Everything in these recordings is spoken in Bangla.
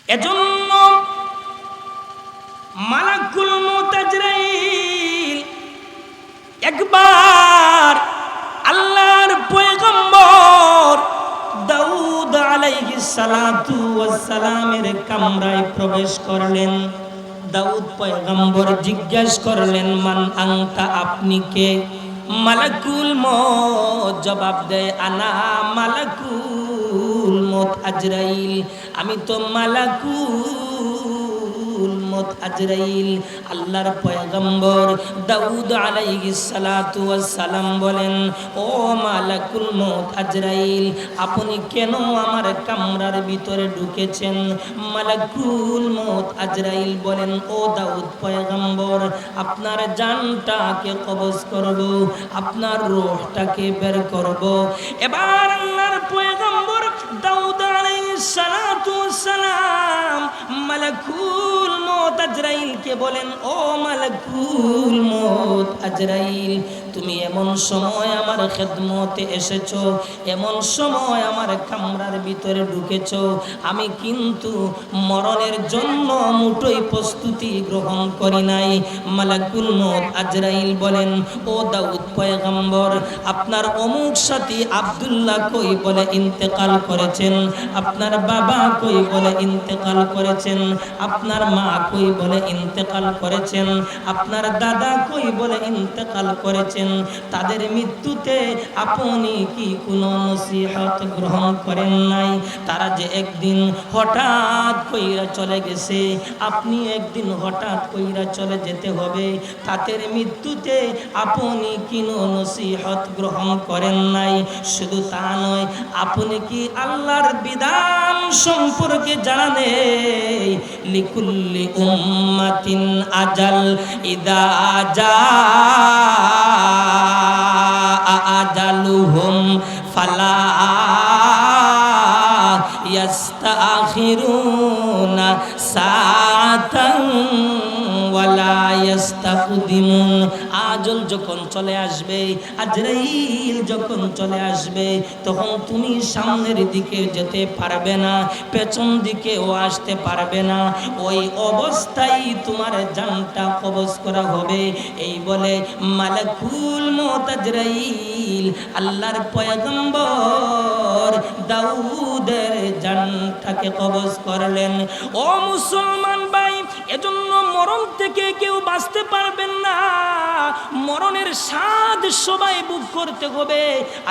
এজন্য মালাকুল মউত আজরাইল একবার আল্লাহর পয়গম্বর দাউদ আলাইহিস সালাতু ওয়াস সালামের কামরায় প্রবেশ করলেন। দাউদ পয়গম্বর জিজ্ঞাসা করলেন, মান আনতা, আপনি কে? মালাকুল মউত জবাব দেয়, আনা মালাকুল মউত আজরাইল, আমি তো মালাকুল মউত আজরাইল। আল্লাহর পয়গম্বর দাউদ আলাইহিস সালাতু ওয়াস সালাম বলেন, ও মালাকুল মউত আজরাইল, আপনি কেন আমার কামরার ভিতরে ঢুকেছেন? মালাকুল মউত আজরাইল বলেন, ও দাউদ পয়গম্বর, আপনার জানটাকে কবজ করব, আপনার রূহটাকে বের করব। এবার আল্লাহর পয়গম্বর দাউদ আলাইহিস সালাতু ওয়াস সালাম মালাকুল মউত আজরাইলকে বলেন, ও মালাকুল মউত আজরাইল, তুমি এমন সময় আমার খেদমতে এসেছো, এমন সময় আমার কামরার ভিতরে ঢুকেছো, আমি কিন্তু মরণের জন্য মুঠোই প্রস্তুতি গ্রহণ করি নাই। মালাকুল মউত আজরাইল বলেন, ও দাউদ পয়গম্বর, আপনার অমুক সাথী আব্দুল্লাহ কই বলে ইন্তেকাল করেছেন, আপনার বাবা কই বলে ইন্তেকাল করেছেন, আপনার মা কই বলে ইন্তেকাল করেছেন, আপনার দাদা কই বলে ইন্তেকাল করেছেন, তাদের মৃত্যুতে আপনি কি কোনো নসিহত গ্রহণ করেন নাই? তারা যে একদিন হঠাৎ কইরা চলে গেছে, আপনি একদিন হঠাৎ কইরা চলে যেতে হবে, তাদের মৃত্যুতে আপনি কোনো নসিহত গ্রহণ করেন নাই। শুধু তা নয়, আপনি কি আল্লাহর বিধান সম্পর্কে জানেন? লিকুল্লি উম্মাতিন আজাল, ইদা আজালুহুম ফালা ইস্তাখিরুনা সাআতান ওয়ালা ইস্তাকদিমুন। আজল যখন চলে আসবে, আজরাইল যখন চলে আসবে, তখন তুমি সামনের দিকে যেতে পারবে না, পেছন দিকেও আসতে পারবে না, ওই অবস্থায় তোমার জানটা কবজ করা হবে। এই বলে মালাকুল মউত আজরাইল আল্লাহর পয়গম্বর দাউদের জানটাকে কবজ করলেন। ও মুসলমান ভাই, এজন্য মরণ থেকে কেউ বাঁচতে পারবেন না, মরণের স্বাদ সবাই ভোগ করতে হবে,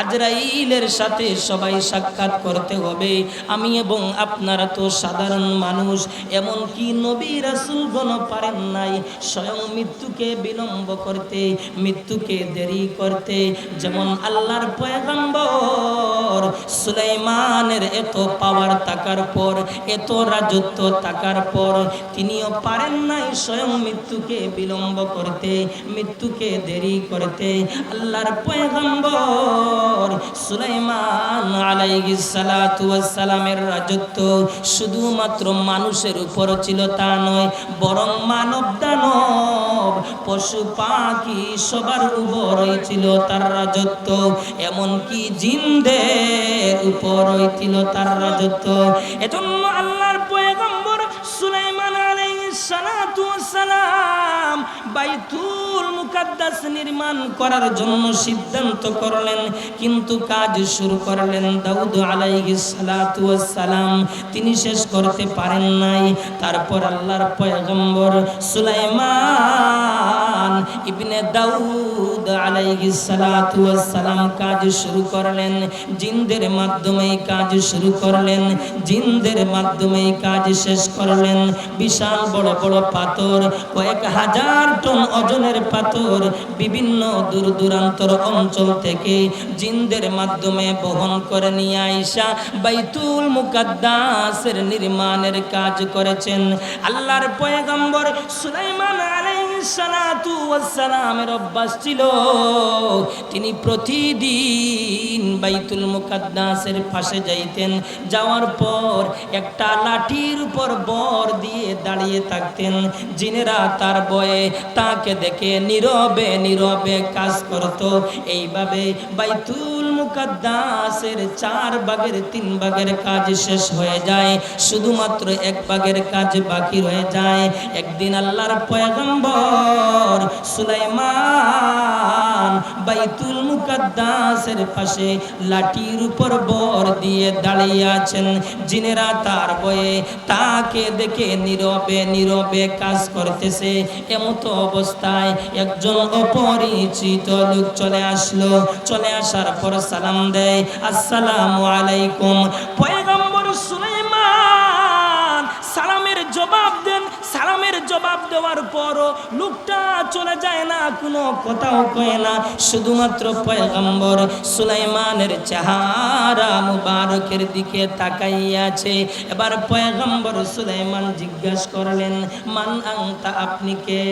আজরাইলের সাথে সবাই সাক্ষাৎ করতে হবে। আমি এবং আপনারা তো সাধারণ মানুষ, এমন কি নবী রাসূলগণ পারেন নাই স্বয়ং মৃত্যুকে বিলম্ব করতে, মৃত্যুকে দেরি করতে। যেমন আল্লাহর পয়গম্বর সুলাইমানের এত পাওয়ার থাকার পর, এত রাজত্ব থাকার পর, তিনিও পারেন নাই স্বয়ং মৃত্যুকে বিলম্ব করতে, মৃত্যুকে দেরি করতে। আল্লাহর পয়গম্বর সুলাইমান আলাইহিস সালাতু ওয়াস সালামের রাজত্ব শুধুমাত্র মানুষের উপর ছিল তা নয়, বরং মানব দানব পশু পাখি সবার উপরই ছিল তার রাজত্ব, এমনকি জিনদের উপরই ছিল তার রাজত্ব। এজন্য আল্লাহর পয়গম্বর সুলাইমান আলাইহিস সালাতু ওয়াস সালাম বাইতুল মুকাদ্দাস নির্মাণ করার জন্য সিদ্ধান্ত করলেন, কিন্তু কাজ শুরু করলেন দাউদ আলাইহিস সালাতু ওয়াস সালাম, তিনি শেষ করতে পারেন নাই। তারপর আল্লাহর পয়গম্বর সুলাইমান ইবনে দাউদ আলাইহিস সালাতু ওয়াস সালাম কাজ শুরু করলেন, জিনদের মাধ্যমে কাজ শুরু করলেন, জিনদের মাধ্যমে কাজ শেষ করলেন। বিশাল বড় বড় পাথর, কয়েক হাজার টন ওজনের পাথর বিভিন্ন দূর দূরান্তর অঞ্চল থেকে জিনদের মাধ্যমে বহন করে নিয়ে আইসা বাইতুল মুকাদ্দাসের নির্মাণের কাজ করেছেন। আল্লাহর পয়গম্বর সুলাইমান আলাইহিস সালাতু ওয়াস সালামের অভ্যাস ছিল, তিনি প্রতিদিন বাইতুল মুকাদ্দাসের পাশে যাইতেন, যাওয়ার পর একটা লাঠির উপর বর দিয়ে দাঁড়িয়ে থাকতেন। জিনেরা তার ভয়ে তাকে দেখে নীরবে নীরবে কাজ করত। এইভাবে বাইতুল মুকাদ্দাসের 4 ভাগের 3 ভাগের কাজ শেষ হয়ে যায়, শুধুমাত্র 1 ভাগের কাজ বাকি রয়ে যায়। একদিন আল্লাহর পয়গম্বর সুলাইমান বাইতুল মুকাদ্দাসের পাশে লাঠির উপর বর দিয়ে দাঁড়িয়ে আছেন। জিনেরা তার ভয়ে তাকে দেখে নীরবে নীরবে কাজ করতেছে। এমত অবস্থায় একজন অপরিচিত লোক চলে আসলো। চলে আসার পর সালাম দেয়, আসসালামু আলাইকুম। পয়গম্বর সুলাইমান সালামের জবাব দেন। সালামের জবাব দেওয়ার পরও লোকটা চলে যায় না, কোনো কথাও কয় না। শুধুমাত্র পয়গম্বর সুলাইমানের চেহারা মুবারকের দিকে তাকাইয়া আছে। এবার পয়গম্বর সুলাইমান জিজ্ঞাসা করলেন, মান আনতা, আপনি কে?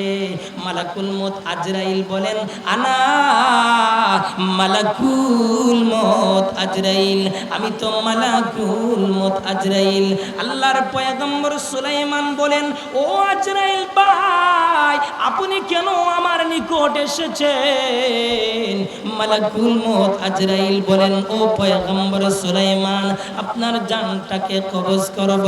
মালাকুল মউত আজরাইল বলেন, আনা মালাকুল মউত আজরাইল, আমি তো মালাকুল মউত আজরাইল। আল্লাহর পয়গম্বর সুলাইমান বলেন, ও আজরাইল ভাই, আপনি কেন আমার নিকট এসেছেন? মালাকুল মউত আজরাইল বলেন, ও পয়গম্বর সুলাইমান, আপনার জানটাকে কবজ করব।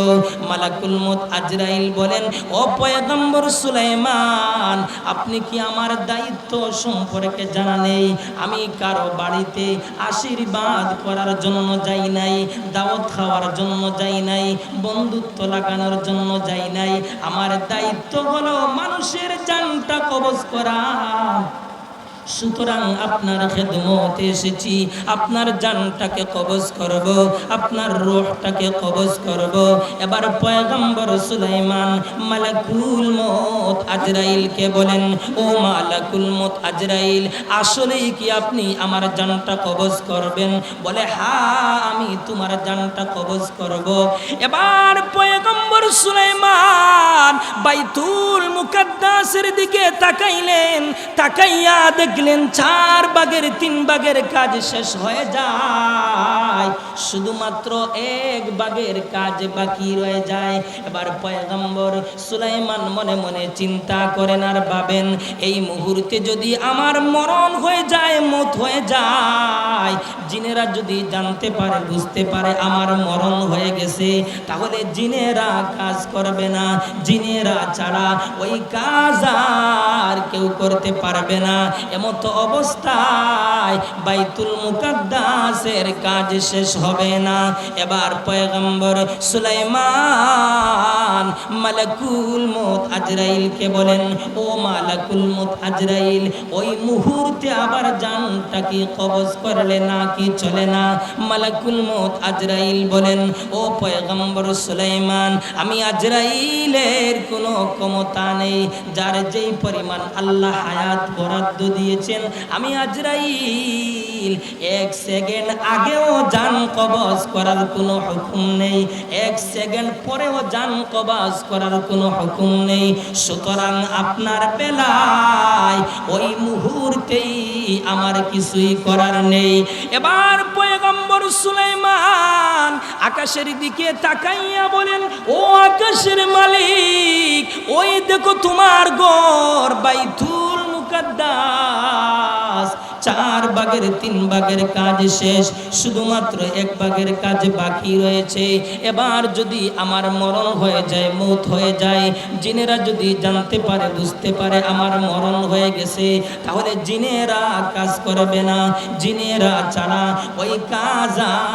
মালাকুল মউত আজরাইল বলেন, ও পয়গম্বর সুলাইমান, আপনি কি আমার দায়িত্ব সম্পর্কে জানা নেই? আমি কারো বাড়িতে আশীর্বাদ করার জন্য যাই নাই, দাওয়াত খাওয়ার জন্য যাই নাই, বন্ধুত্ব লাগানোর জন্য যাই নাই। আমার দায়িত্ব হলো মানুষের জানটা কবজ করা। সুতরাং আপনার খেদমতে এসেছি, আপনার জানটাকে কবজ করব, আপনার রূহটাকে কবজ করব। এবার পয়গম্বর সুলাইমান মালাকুল মউত আজরাইলকে বলেন, ও মালাকুল মউত আজরাইল, আসলেই কি আপনি আমার জানটা কবজ করবেন? বলে, হ্যাঁ, আমি তোমার জানটা কবজ করব। এবার পয়গম্বর সুলাইমান বাইতুল মুকাদ্দাসের দিকে তাকাইলেন। তাকাইয়া দেখলেন 4 ভাগের 3 ভাগের কাজ শেষ হয়ে যায়, শুধুমাত্র 1 ভাগের কাজ বাকি রয়ে যায়। এবার পয়গম্বর সুলাইমান মনে মনে চিন্তা করেন আর ভাবেন, এই মুহূর্তে যদি আমার মরণ হয়ে যায়, মত হয়ে যায়, জিনেরা যদি জানতে পারে, বুঝতে পারে আমার মরণ হয়ে গেছে, তাহলে জিনেরা কাজ করবে না। জিনেরা ছাড়া ওই কাজ আর কেউ করতে পারবে না। এমত অবস্থায় বাইতুল মুকাদ্দাসের কাজ শেষ হবে না। এবার পয়গম্বর সুলাইমান মালাকুল মউত আজরাইলকে বলেন, ও মালাকুল মউত আজরাইল, ওই মুহূর্তে আবার জানটা কি কবজ করলে না কি চলে না? মালাকুল মউত আজরাইল বলেন, ও পয়গম্বর সুলাইমান, আমি আজরাইলের কোনো ক্ষমতা নেই। যার যেই পরিমাণ আল্লাহ হায়াত বরাদ্দ দিয়েছেন, আমি আজরাইল 1 সেকেন্ড আগেও জান কবজ করার কোনো হুকুম নেই, 1 সেকেন্ড পরেও জান কবজ করার কোনো হুকুম নেই। সুতরাং আপনার বেলায় ওই মুহূর্তেই আমার কিছুই করার নেই। এবার পয়গম্বর সুলাইমান আকাশের দিকে তাকাইয়া বলেন, ও আকাশের মালিক, ওই দেখো তোমার ঘর বাইতুল মুকাদ্দাস, 4 ভাগের 3 ভাগের কাজ শেষ, শুধুমাত্র 1 ভাগের কাজ বাকি রয়েছে। এবার যদি আমার মরণ হয়ে যায়, মৌত হয়ে যায়, জিনেরা যদি জানতে পারে, বুঝতে পারে আমার মরণ হয়ে গেছে, তাহলে জিনেরা কাজ করবে না। জিনেরা ছাড়া ওই কাজ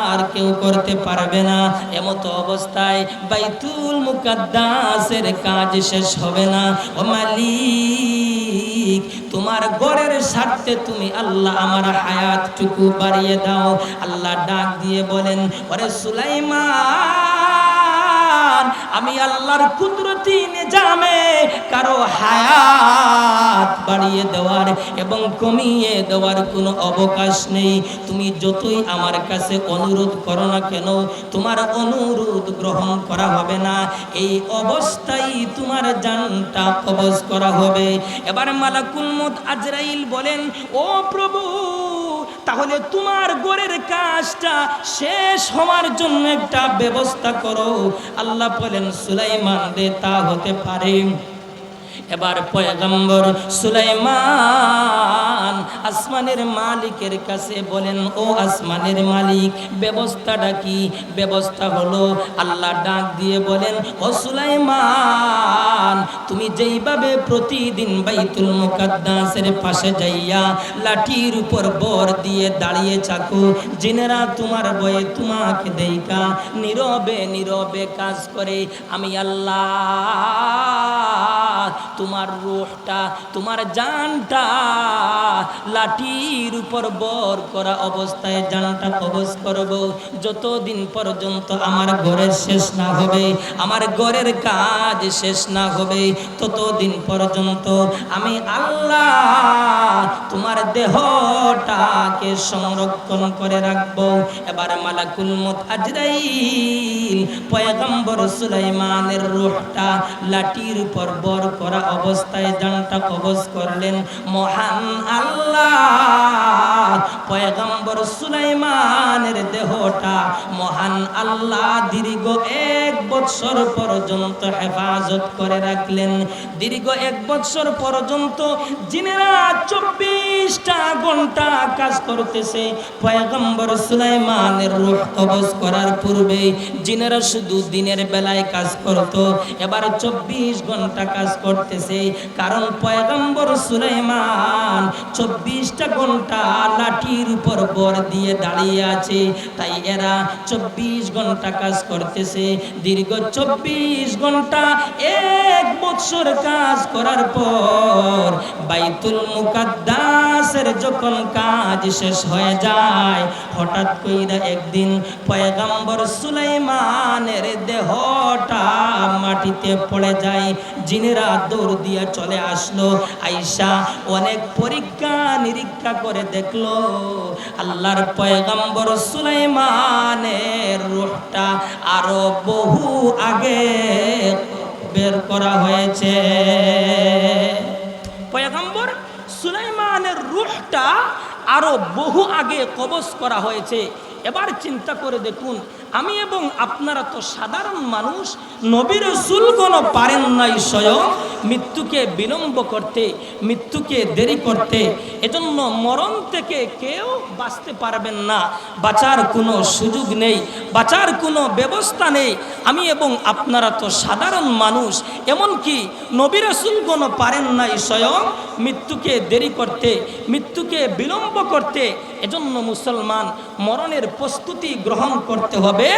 আর কেউ করতে পারবে না। এমতো অবস্থায় বাইতুল মুকাদ্দাসের কাজ শেষ হবে না। ও মালিক, তোমার ঘরের স্বার্থে তুমি আল্লাহ আমার হায়াতটুকু বাড়িয়ে দাও। আল্লাহ ডাক দিয়ে বলেন, ওরে সুলাইমান, আমি আল্লাহর কুদরতি নিজামে কারো হায়াত বাড়িয়ে দেওয়ার এবং কমিয়ে দেওয়ার কোনো অবকাশ নেই। তুমি যতই আমার কাছে অনুরোধ করো না কেন, তোমার অনুরোধ গ্রহণ করা হবে না। এই অবস্থায় তোমার জানটা কবজ করা হবে। এবার মালাকুল মউত আজরাইল বলেন, ও প্রভু, তাহলে তোমার ঘরের কাজটা শেষ হওয়ার জন্য একটা ব্যবস্থা করো। আল্লাহ বলেন, সুলাইমান রে, তা হতে পারে, এবার পয়গম্বর সুলাইমান আসমানের মালিকের কাছে বলেন, ও আসমানের মালিক, ব্যবস্থাটা কি? ব্যবস্থা হলো, আল্লাহ ডাক দিয়ে বলেন, ও সুলাইমান, তুমি যেইভাবে প্রতিদিন বাইতুল মুকাদ্দাসের পাশে যাইয়া লাঠির উপর বর দিয়ে দাঁড়িয়ে থাকো, জিনেরা তোমার ভয়ে তোমাকে দেইকা নীরবে নীরবে কাজ করে, আমি আল্লাহ তোমার রূহটা, তোমার জানটা লাঠির উপর বর করা অবস্থায় জানটা কবজ করব। যতদিন পর্যন্ত আমার ঘরের শেষ না হবে, আমার ঘরের কাজ শেষ না হবে, ততদিন পর্যন্ত আমি আল্লাহ তোমার দেহটাকে সংরক্ষণ করে রাখবো। এবার মালাকুল মউত আজরাইল পয়গম্বর সুলাইমানের রূহটা লাঠির উপর বর করা অবস্থায় জানটা কবজ করলেন। মহান আল্লাহ পয়গম্বর সুলাইমানের দেহটা মহান আল্লাহ দীর্ঘ 1 বছর পর্যন্ত হেফাজত করে রাখলেন। দীর্ঘ 1 বছর পর্যন্ত জিনেরা 24টা ঘন্টা কাজ করতেছে। পয়গম্বর সুলাইমানের রূহ কবজ করার পূর্বে জিনেরা শুধু দিনের বেলায় কাজ করত, এবার 24 ঘন্টা কাজ করতেছে। কারণ পয়গম্বর সুলাইমান 24টা ঘন্টা লাঠির উপর বর দিয়ে দাঁড়িয়ে আছে, তাই এরা 24 ঘন্টা কাজ করতেছে। দীর্ঘ 24 ঘন্টা 1 বছর কাজ করার পর বাইতুল মুকাদ্দাসের যখন কাজ শেষ হয়ে যায়, হঠাৎ কইরা একদিন পয়গম্বর সুলাইমানের দেহটা মাটিতে পড়ে যায়। জিনেরা দৌড় দিয়ে চলে আসলো, আয়েশা অনেক পরীক্ষা নিরীক্ষা করে দেখলো আল্লাহর পয়গম্বর সুলাইমানের রূহটা আরো বহু আগে বের করা হয়েছে। পয়গম্বর সুলাইমানের রূহটা আরো বহু আগে কবজ করা হয়েছে। এবার চিন্তা করে দেখুন, আমি এবং আপনারা তো সাধারণ মানুষ, নবী রাসূলগণ পারেন নাই স্বয়ং মৃত্যুকে বিলম্ব করতে, মৃত্যুকে দেরি করতে। এজন্য মরণ থেকে কেউ বাঁচতে পারবেন না, বাঁচার কোনো সুযোগ নেই, বাঁচার কোনো ব্যবস্থা নেই। আমি এবং আপনারা তো সাধারণ মানুষ, এমনকি নবী রাসূলগণ পারেন নাই স্বয়ং মৃত্যুকে দেরি করতে, মৃত্যুকে বিলম্ব করতে। এজন্য মুসলমান মরণের প্রস্তুতি গ্রহণ করতে হবে,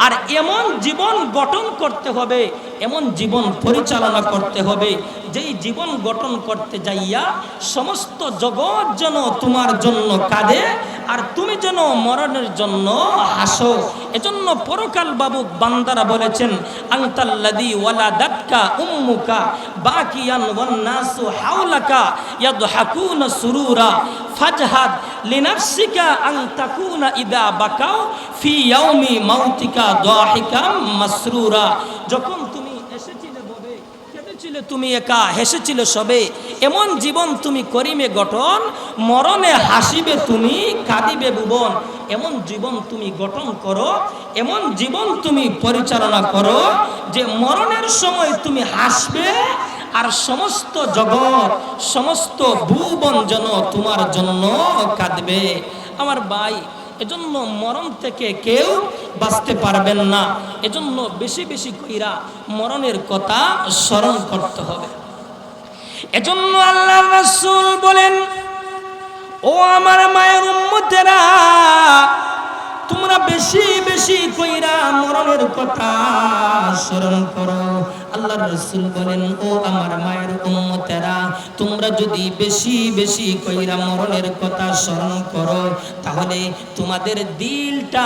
আর এমন জীবন গঠন করতে হবে, এমন জীবন পরিচালনা করতে হবে, যেই জীবন গঠন করতে যাইয়া সমস্ত জগৎ যেন তোমার জন্য কাঁদে, আর তুমি যেন মরণের জন্য হাসো। এজন্য পরকাল বাবুক বান্দারা বলেছেন, আনতাল্লাযী ওয়ালাদাতকা উম্মুকা বাকিয়ান ওয়ান নাসু হাওলাকা ইয়াদহাকুনা সুরুরা ফাজহাদ লিনাফসিকা আন তাকুনা ইদা বাকাও ফি ইয়াউমি মাউতিকা দাহিকাম মাসরুরা। যখন তুমি এসেছিলে ববে, কেঁদেছিলে তুমি একা, হেসেছিলে সবে, এমন জীবন তুমি করিবে গঠন, মরণে হাসিবে তুমি, কাঁদিবে ভুবন। এমন জীবন তুমি গঠন করো, এমন জীবন তুমি পরিচালনা করো যে মরণের সময় তুমি হাসবে, আর সমস্ত জগৎ, সমস্ত ভুবন যেন তোমার জন্য কাঁদবে। আমার ভাই, এজন্য মরণ থেকে কেউ বাঁচতে পারবেন না। এজন্য বেশি বেশি কইরা মরণের কথা স্মরণ করতে হবে। এজন্য আল্লাহর রাসূল বলেন, ও আমার মায়ের উম্মতেরা, তোমরা বেশি বেশি কইরা মরণের কথা স্মরণ করো। আল্লাহর রাসূল বলেন, ও আমার মায়ের উম্মতেরা, তোমরা যদি বেশি বেশি কইরা মরণের কথা স্মরণ করো, তাহলে তোমাদের দিলটা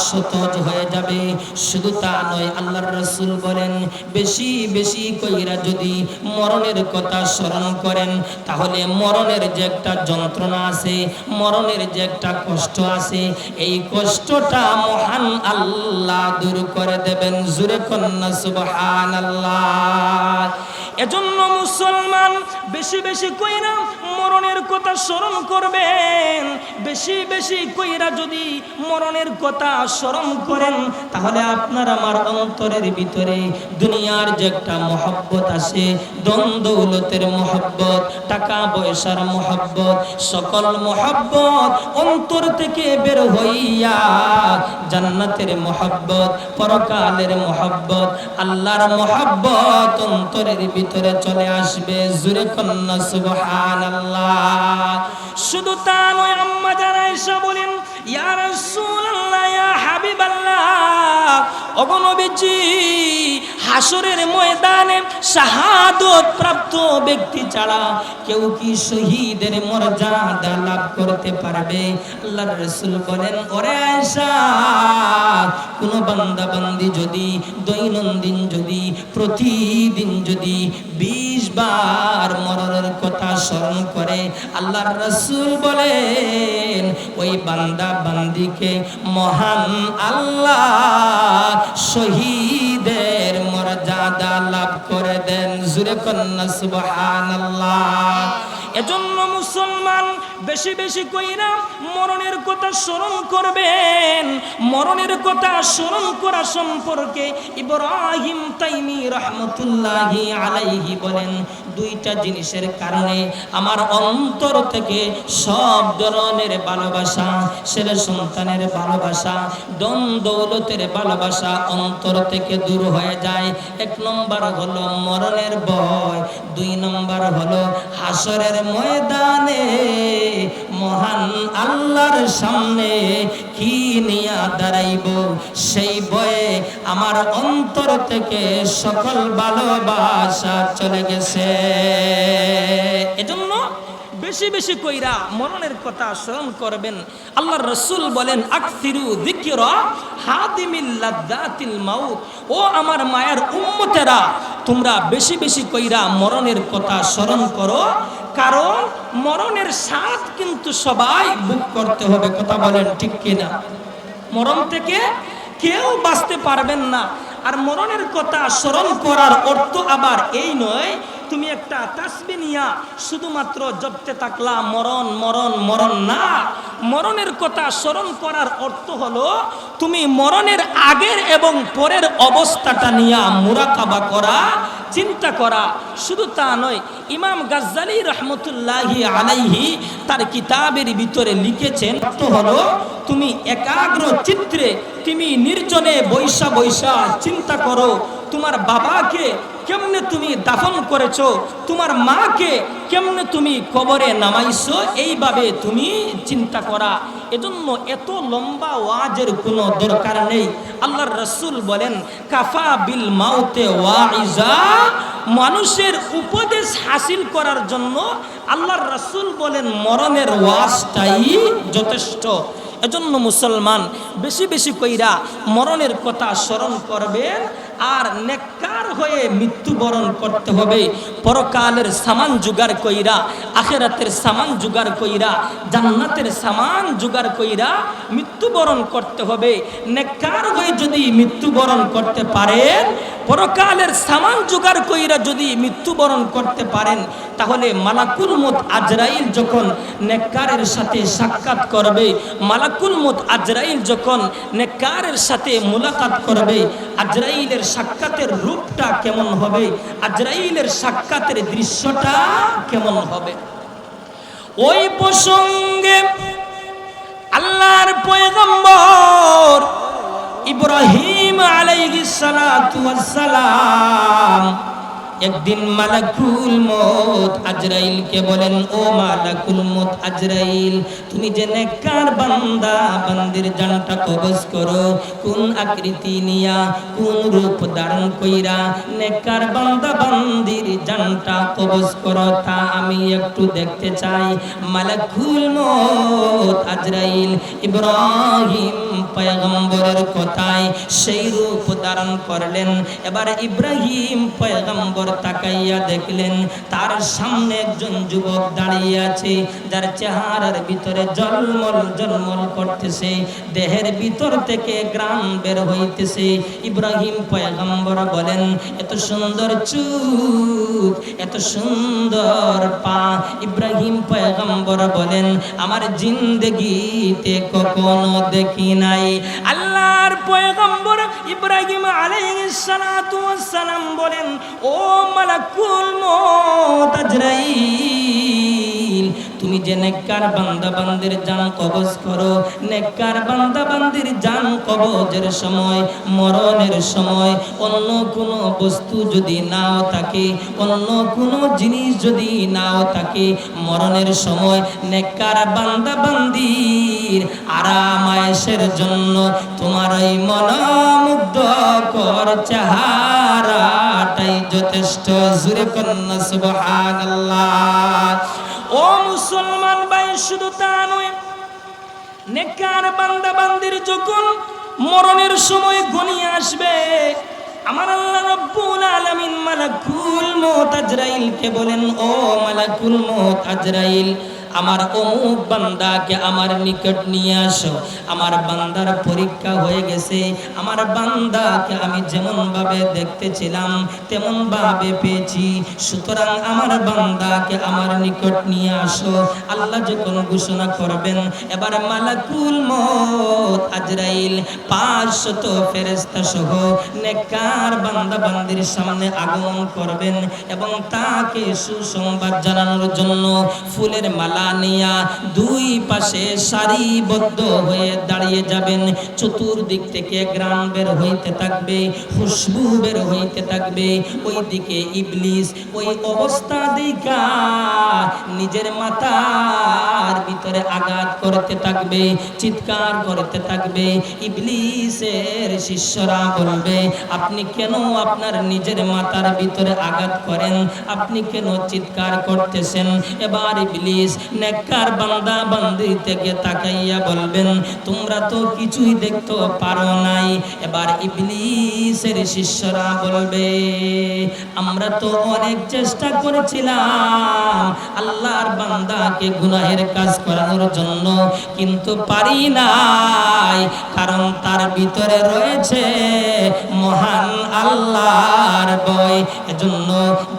সতেজ হয়ে যাবে। শুধু তা নয়, আল্লাহর রাসূল বলেন, বেশি বেশি কইরা যদি মরণের কথা স্মরণ করেন, তাহলে মরণের যে একটা যন্ত্রণা আছে, মরণের যে একটা কষ্ট আছে, এই কষ্টটা মহান আল্লাহ দূর করে দেবেন। জোরে কন্যা সুবহানাল্লাহ। এজন্য মুসলমান বেশি বেশি কইরা মরণের কথা স্মরণ করবেন, বেশি বেশি কইরা যদি মরণের কথা স্মরণ করেন, তাহলে আপনার আমার অন্তরের ভিতরে দুনিয়ার যে একটা মহব্বত আছে, ধন দৌলতের মহব্বত, টাকা পয়সার মহব্বত, সকল মহব্বত অন্তর থেকে বের হইয়া জান্নাতের মহব্বত, পরকালের মহব্বত, আল্লাহর মহব্বত অন্তরের ভিতরে চলে আসবে। জোরে কন্না সুবহানাল্লাহ। শুধু তা নয়, আম্মা জান আয়েশা বলেন, ইয়া রাসূলুল্লাহ, ইয়া হাবিবাল্লাহ, ওগো নবীজি, হাসরের ময়দানে শাহাদত প্রাপ্ত ব্যক্তি ছাড়া কেউ কি শহীদের মর্যাদা লাভ করতে পারবে? আল্লাহর রাসূল বলেন, ওরে আয়েশা, কোন বান্দা বান্দি যদি দৈনন্দিন যদি প্রতিদিন যদি 20 বার মরণের কথা স্মরণ করে, আল্লাহর রাসূল বলেন ওই বান্দা বান্দিকে মহান আল্লাহ শহীদের মর্যাদা লাভ করে দেন। জোরে কন্না সুবহানাল্লাহ। এজন্য মুসলমান বেশি বেশি কইরা মরণের কথা স্মরণ করবেন। মরণের কথা স্মরণ করা সম্পর্কে ইব্রাহিম তাইমি রহমতুল্লাহি আলাইহি বলেন, দুইটা জিনিসের কারণে আমার অন্তর থেকে সব ধরনের ভালোবাসা, ছেলে সন্তানের ভালোবাসা, ধন দৌলতের ভালোবাসা অন্তর থেকে দূর হয়ে যায়। 1 নম্বর হলো মরণের ভয়, 2 নম্বর হলো হাসরের ময়দানে মহান আল্লাহর সামনে কি নিয়া দাঁড়াইব, সেই ভয়ে আমার অন্তর থেকে সকল ভালোবাসা চলে গেছে। এজন্য বেশি বেশি কইরা মরণের কথা স্মরণ করবেন। আল্লাহর রাসূল বলেন, আকসিরু যিকরা হাদিমিল লাযযাতিল মাউত। ও আমার মায়ের উম্মতেরা, তোমরা বেশি বেশি কইরা মরণের কথা স্মরণ করো, কারণ মরণের স্বাদ কিন্তু সবাই ভোগ করতে হবে। কথা বলেন ঠিক কিনা? মরণ থেকে কেউ বাঁচতে পারবেন না। আর মরণের কথা স্মরণ করার অর্থ আবার এই নয় তুমি একটা তাসবিহ নিয়া শুধুমাত্র জপতে থাকলা মরণ মরণ মরণ না। মরণের কথা স্মরণ করার অর্থ হলো তুমি মরণের আগের এবং পরের অবস্থাটা নিয়া মুরাকাবা করা, চিন্তা করা। শুধু তা নয়, ইমাম গাজ্জালি রহমতুল্লাহি আলাইহি তার কিতাবের ভিতরে লিখেছেন, অর্থ হলো তুমি একাগ্র চিত্রে তুমি নির্জনে বৈশা বৈশা চিন্তা করো তোমার বাবাকে কেমনে তুমি দাফন করেছো, তোমার মাকে কেমনে তুমি কবরে নামাইছো, এইভাবে তুমি চিন্তা করা। এজন্য এত লম্বা ওয়াজের কোনো দরকার নেই। আল্লাহর রাসূল বলেন, কাফা বিল মাউতে ওয়াইজা। মানুষের উপদেশ হাসিল করার জন্য আল্লাহর রাসূল বলেন মরণের ওয়াজটাই যথেষ্ট। এজন্য মুসলমান বেশি বেশি কইরা মরণের কথা স্মরণ করবেন আর নেককার হয়ে মৃত্যুবরণ করতে হবে। পরকালের সামান জোগাড় কইরা, আখিরাতের সামান জোগাড় কইরা, জান্নাতের সামান জোগাড় কইরা মৃত্যুবরণ করতে হবে। নেককার হয়ে যদি মৃত্যুবরণ করতে পারেন, পরকালের সামান জোগাড় কইরা যদি মৃত্যুবরণ করতে পারেন, তাহলে মালাকুল মউত আজরাইল যখন নেককারের সাথে সাক্ষাৎ করবে, মালাকুল মউত আজরাইল যখন নেককারের সাথে মুলাকাত করবে, আজরাইলের সাক্ষাতের রূপটা কেমন হবে, আজরাইলের সাক্ষাতের দৃশ্যটা কেমন হবে, ওই প্রসঙ্গে আল্লাহর পয়গম্বর ইব্রাহিম আলাইহিস সালাতু ওয়াস সালাম একদিন মালাকুল মউত আজরাইলকে বলেন, ও মালাকুল মউত আজরাইল, তুমি যে নেককার বান্দা বান্দির জানটা কবজ করো, কোন আকৃতি নিয়া কোন রূপ ধারণ কইরা নেককার বান্দা বান্দির জানটা কবজ করো তা আমি একটু দেখতে চাই। মালাকুল মউত আজরাইল ইব্রাহিম পয়গম্বরের কথায় সেই রূপ ধারণ করলেন। এবার ইব্রাহিম পয়গম্বর তাকাইয়া দেখলেন তার সামনে একজন যুবক দাঁড়িয়ে আছে, যার চেহারার ভিতরে জলমল জলমল করতেছে, দেহের ভিতর থেকে ঘ্রাণ বের হইতেছে। ইব্রাহিম পয়গম্বর বলেন, এত সুন্দর চোখ, এত সুন্দর পা। ইব্রাহিম পয়গম্বর বলেন, আমার জিন্দেগিতে কখনো দেখি নাই। আল্লাহর পয়গম্বর ইব্রাহিম আলাইহিস সালাতু ওয়াস সালাম বলেন, ও মালাকুল মউত আজরাইল, তুমি যে নেককার বান্দা বান্দির জান কবজ করো, নেককার বান্দা বান্দির জান কবজের সময়, মরণের সময় অন্য কোনো বস্তু যদি নাও থাকে, অন্য কোনো জিনিস যদি নাও থাকে, মরণের সময় নেককার বান্দা বান্দির আরাম আয়েশের জন্য তোমার ওই মনোমুগ্ধকর চেহারাটাই যথেষ্ট। জোরে কন্না সুবহানাল্লাহ। ও মুসলমান ভাই, শুধু তা নয়, নেককার বান্দা বান্দির যখন মরণের সময় ঘনিয়ে আসবে, আমার আল্লাহ রাব্বুল আলামিন মালাকুল মউত আজরাইলকে বলেন, ও মালাকুল মউত আজরাইল, আমার অমুক বান্দাকে আমার নিকট নিয়ে আসো। আমার বান্দার পরীক্ষা হয়ে গেছে, আমার বান্দাকে আমি যেমন ভাবে দেখতেছিলাম তেমন ভাবে পেয়েছি, সুতরাং আমার বান্দাকে আমার নিকট নিয়ে আসো। আল্লাহ যখন ঘোষণা করবেন, এবার মালাকুল মউত আজরাইল 500 ফেরেশতা সহ নেককার বান্দা বান্দির সামনে আগমন করবেন এবং তাকে সুসংবাদ জানানোর জন্য ফুলের মালা নিয়া দুই পাশে সারিবদ্ধ হয়ে দাঁড়িয়ে যাবেন। চতুর্দিক থেকে ঘ্রাণ বের হইতে থাকবে, খুশবু বের হইতে থাকবে। ওইদিকে ইবলিস ওই অবস্থা দেখা নিজের মাথার ভিতরে আঘাত করতে থাকবে, চিৎকার করতে থাকবে। ইবলিসের শিষ্যরা বলবে, আপনি কেন আপনার নিজের মাথার ভিতরে আঘাত করেন, আপনি কেন চিৎকার করতেছেন? এবার ইবলিস নেককার বান্দা বান্দি থেকে তাকাইয়া বলবেন, তোমরা তো কিছুই দেখতে পারো নাই। এবার ইবলিসের শিষ্যরা বলবে, আমরা তো অনেক চেষ্টা করেছিলাম আল্লাহর বান্দাকে গুনাহের কাজ করানোর জন্য, কিন্তু পারি নাই, কারণ তার ভিতরে রয়েছে মহান আল্লাহর ভয়। এজন্য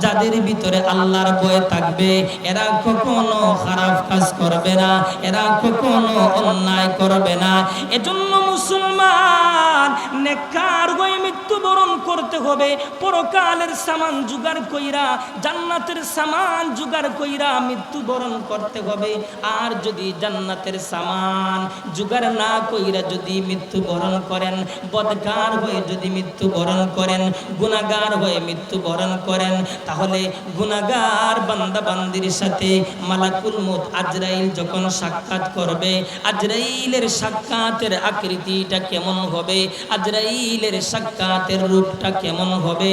যাদের ভিতরে আল্লাহর ভয় থাকবে, এরা কখনো খারাপ কাজ করবে না, এরা কখনো অন্যায় করবে না। এজন্য মুসলমান নেককার হয়ে মৃত্যুবরণ করতে হবে, পরকালের সামান জোগাড় কইরা, জান্নাতের সামান জোগাড় কইরা মৃত্যুবরণ করতে হবে। আর যদি জান্নাতের সামান জোগাড় না কইরা যদি মৃত্যুবরণ করেন, বদকার হয়ে যদি মৃত্যুবরণ করেন, গুনাহগার হয়ে মৃত্যুবরণ করেন, তাহলে গুনাহগার বান্দা বান্দির সাথে মালাকুল মউত আজরাইল যখন সাক্ষাৎ করবে, আজরাইলের সাক্ষাতের আকৃতিটা কেমন হবে, আজরাইলের সাক্ষাতের রূপটা কেমন হবে,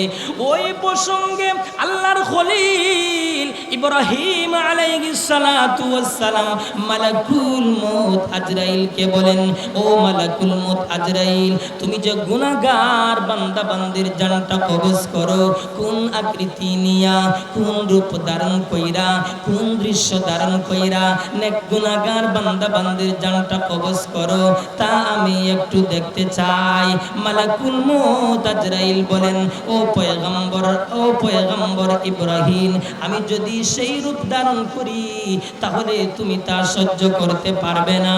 ওই প্রসঙ্গে আল্লাহর খলিল ইব্রাহিম আলাইহিস সালাতু ওয়াস সালাম মালাকুল মউত আজরাইলকে বলেন, ও মালাকুল মউত আজরাইল, তুমি যে গুনাহগার বান্দা বান্দির জানটা কবজ করো, কোন আকৃতি নিয়া, কোন রূপ ধারণ কইরা, কোন দৃশ্য ধারণ কইরা নেক গুনাহগার বান্দা বান্দির জানটা কবজ করো, তা আমি একটু দেখতে চাই। মালাকুল মউত আজরাইল বলেন, ও পয়গম্বর ইব্রাহিম, আমি যদি সেই রূপ ধারণ করি তাহলে তুমি তা সহ্য করতে পারবে না।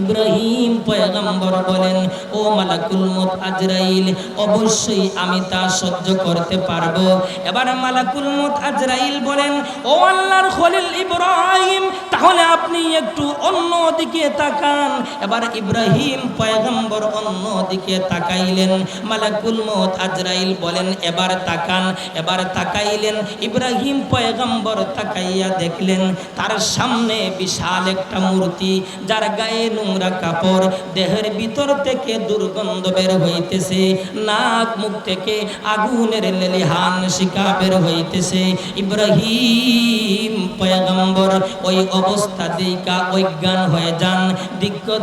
ইব্রাহিম পয়গম্বর বলেন, ও মালাকুল মউত আজরাইল, অবশ্যই আমি তা সহ্য করতে পারবো। এবার মালাকুল মউত আজরাইল বলেন, ও আল্লাহর খলিল ইব্রাহিম, তাহলে আপনি একটু অন্য দিকে তাকান। এবার ইব্রাহিম পয়গম্বর অন্য দিকে তাকাইলেন। মালাকুল মউত আজরাইল বলেন, এবার তাকান। এবার তাকাইলেন, ইব্রাহিম পয়গম্বর তাকাইয়া দেখলেন তার সামনে বিশাল একটা মূর্তি, যার গায়ে নোংরা কাপড়, দেহের ভিতর থেকে দুর্গন্ধ বের হইতেছে, নাক মুখ থেকে আগুনের লেলিহান শিখা বের হইতেছে। ইব্রাহিম পয়গম্বর ওই অবস্থা দেখা অজ্ঞান হয়ে যান।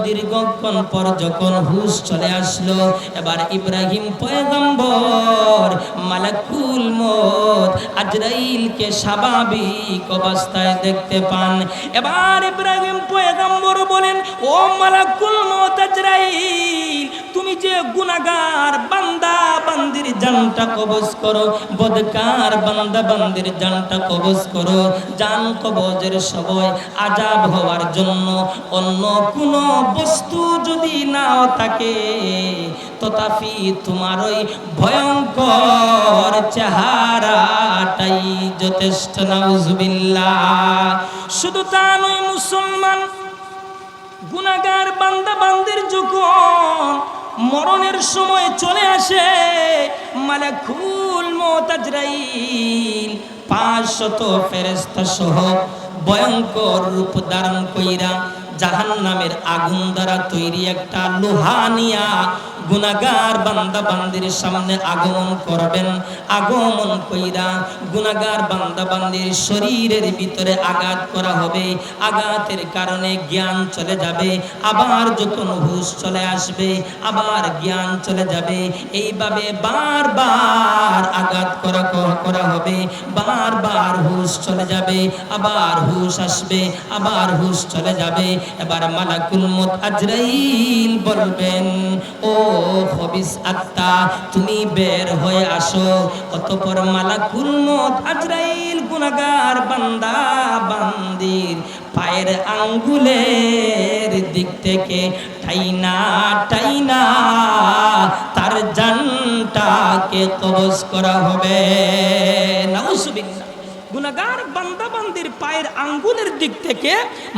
দীর্ঘক্ষণ পর যখন হুঁশ চলে আসলো, এবার ইব্রাহিম পয়গম্বর মালাকুল মউত আজরাইলকে স্বাভাবিক অবস্থায় দেখতে পান। এবার ইব্রাহিম পয়গম্বর বলেন, ও মালাকুল মউত আজরাইল, তুমি যে গুনাহগার বান্দা বান্দির জানটা কবজ করো, বদকার বান্দা বান্দির জানটা কবজ করো, জান কবজের সময় আযাব হওয়ার জন্য অন্য কোনো বস্তু যদি নাও থাকে, তথাপি তোমার ওই ভয়ঙ্কর চেহারাটাই যথেষ্ট। নাউজুবিল্লাহ। শুধু তা নয় মুসলমান, গুনাহগার বান্দা বান্দির যখন মরণের সময় চলে আসে, মালাকুল মউত আজরাইল 500 ফেরেশতা সহ ভয়ঙ্কর রূপ ধারণ কইরা জাহান্নামের আগুন দ্বারা তৈরি একটা লোহা নিয়া গুনাহগার বান্দা বান্দির সামনে আগমন করবেন। আগমন কইরা গুনাহগার বান্দা বান্দির শরীরের ভিতরে আঘাত করা হবে। আঘাতের কারণে জ্ঞান চলে যাবে, আবার যখন হুঁশ চলে আসবে আবার জ্ঞান চলে যাবে। এইভাবে বারবার আঘাত করা হবে, বারবার হুঁশ চলে যাবে, আবার হুঁশ আসবে, আবার হুঁশ চলে যাবে। এবার মালাকুল মউত আজরাইল বলবেন, ও খবিস আত্মা, তুমি বের হয়ে আসো। অতঃপর মালাকুল মউত আজরাইল গুনাহগার বান্দা বান্দির পায়ের আঙ্গুলের দিক থেকে টাইনা টাইনা তার জানটাকে কবজ করা হবে। নাউজুবিল্লাহ। গুনাহগার বান্দা বান্দির পায়ের আঙ্গুলের দিক থেকে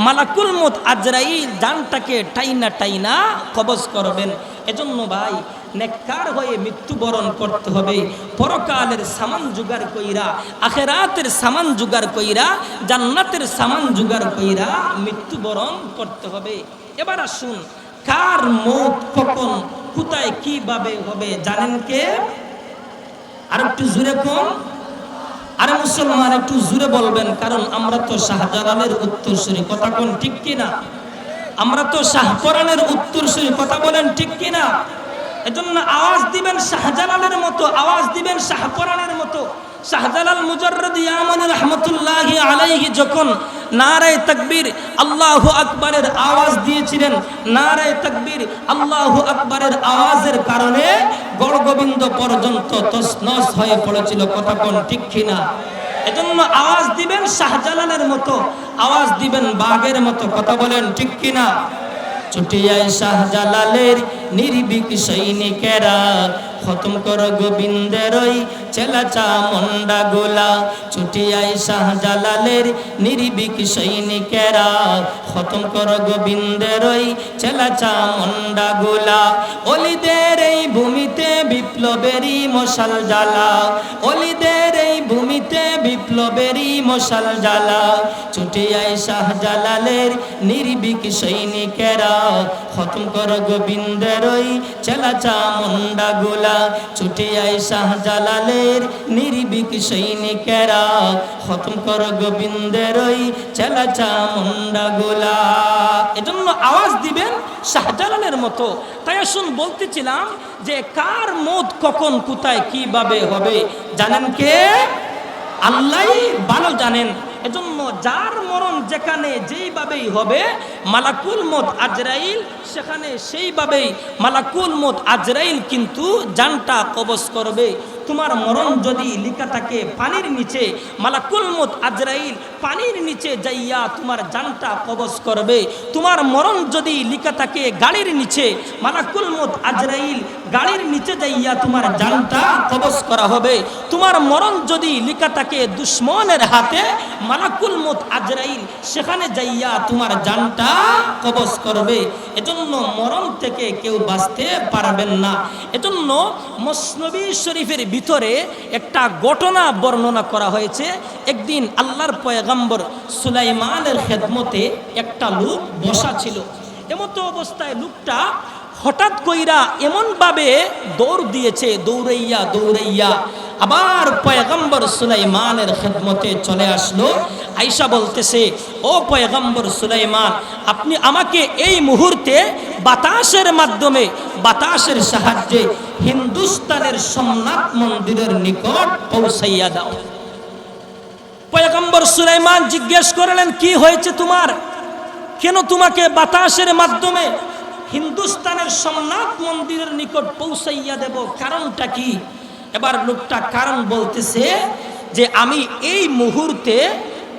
মালাকুল মউত আজরাইল জানটাকে টাইনা টাইনা কবজ করবেন। এজন্য ভাই, নেককার হয়ে মৃত্যুবরণ করতে হবে। পরকালের সামান জোগাড় কইরা, আখিরাতের সামান জোগাড় কইরা, জান্নাতের সামান জোগাড় কইরা মৃত্যুবরণ করতে হবে। এবার আসুন, কার মউত কখন কোথায় কিভাবে হবে জানেন কে? আর একটু জোরে কোন? আরে মুসলমান, একটু জোরে বলবেন, কারণ আমরা তো শাহজালালের উত্তরসূরি। কথা কোন ঠিক কিনা? আমরা তো শাহপরানের উত্তরসূরি। কথা বলেন ঠিক কিনা? এজন্য আওয়াজ দিবেন শাহজালালের মতো, আওয়াজ দিবেন শাহপরানের মতো। শাহজালাল মুজাররদ ইয়ামানি রাহমাতুল্লাহি আলাইহি যখন নারায়ে তাকবীর আল্লাহু আকবারের আওয়াজ দিয়েছিলেন, নারায়ে তাকবীর আল্লাহু আকবারের আওয়াজের কারণে গড়গোবিন্দ পর্যন্ত তছনছ হয়ে পড়েছিল। কথা কোন ঠিক কিনা? এজন্য আওয়াজ দিবেন শাহজালালের মতো, আওয়াজ দিবেন বাঘের মতো। কথা বলেন ঠিক কিনা? ছুটিয়ায় শাহজালালের নির্ভীক সৈনিকেরা, খতম কর গোবিন্দের ওই চেলাচা মন্ডা গোলা। ছুটিয়ায় শাহজালালের নির্ভীক সৈনিকেরা, খতম কর গোবিন্দের ওই চেলাচা মন্ডা গোলা। অলিদের এই ভূমিতে বিপ্লবেরই মশাল জ্বালা, অলিদের এই ভূমিতে বিপ্লবেরই মশাল জ্বালা। ছুটিয়ায় শাহজালালের নির্ভীক সৈনিকেরা, খতম কর গোবিন্দের ওই চেলাচা মন্ডা গোলা। ছুটিয়ায় শাহজালালের নির্ভীক সৈনিকেরা, খতম কর গোবিন্দের ওই চেলাচা মন্ডা গোলা। এজন্য আওয়াজ দিবেন শাহজালালের মতো। তাই আসুন, বলতেছিলাম যে কার মউত কখন কোথায় কিভাবে হবে জানেন কে? আল্লাহই ভালো জানেন। এজন্য যার মরণ যেখানে যেইভাবেই হবে, মালাকুল মউত আজরাইল সেখানে সেইভাবেই মালাকুল মউত আজরাইল কিন্তু জানটা কবজ করবে। তোমার মরণ যদি লিখা থাকে পানির নিচে, মালাকুল মউত আজরাইল পানির নিচে যাইয়া তোমার জানটা কবজ করবে। তোমার মরণ যদি লিখা থাকে গাড়ির নিচে, মালাকুল মউত আজরাইল গাড়ির নিচে যাইয়া তোমার জানটা কবজ করা হবে। তোমার মরণ যদি লিখা থাকে দুশমনের হাতে, মালাকুল মউত আজরাইল সেখানে যাইয়া তোমার জানটা কবজ করবে। এজন্য মরণ থেকে কেউ বাঁচতে পারবেন না। এজন্য মসনবী শরীফের ভিতরে একটা ঘটনা বর্ণনা করা হয়েছে। একদিন আল্লাহর পয়গম্বর সুলাইমানের খেদমতে একটা লোক বসা ছিল। এমতো অবস্থায় লোকটা হঠাৎ কইরা এমনভাবে দৌড় দিয়েছে, দৌড়াইয়া আবার পয়গম্বর সুলাইমানের খেদমতে চলে আসলো। আয়েশা বলতেছে, ও পয়গম্বর সুলাইমান, আপনি আমাকে এই মুহূর্তে বাতাসের মাধ্যমে, বাতাসের সাহায্যে হিন্দুস্তানের সোমনাথ মন্দিরের নিকট পৌঁছাইয়া দাও। পয়গম্বর সুলাইমান জিজ্ঞেস করলেন, কি হয়েছে তোমার? কেন তোমাকে বাতাসের মাধ্যমে হিন্দুস্তানের সোমনাথ মন্দিরের নিকট পৌঁছাইয়া দেব, কারণটা কি? এবার লোকটা কারণ বলতেছে যে আমি এই মুহূর্তে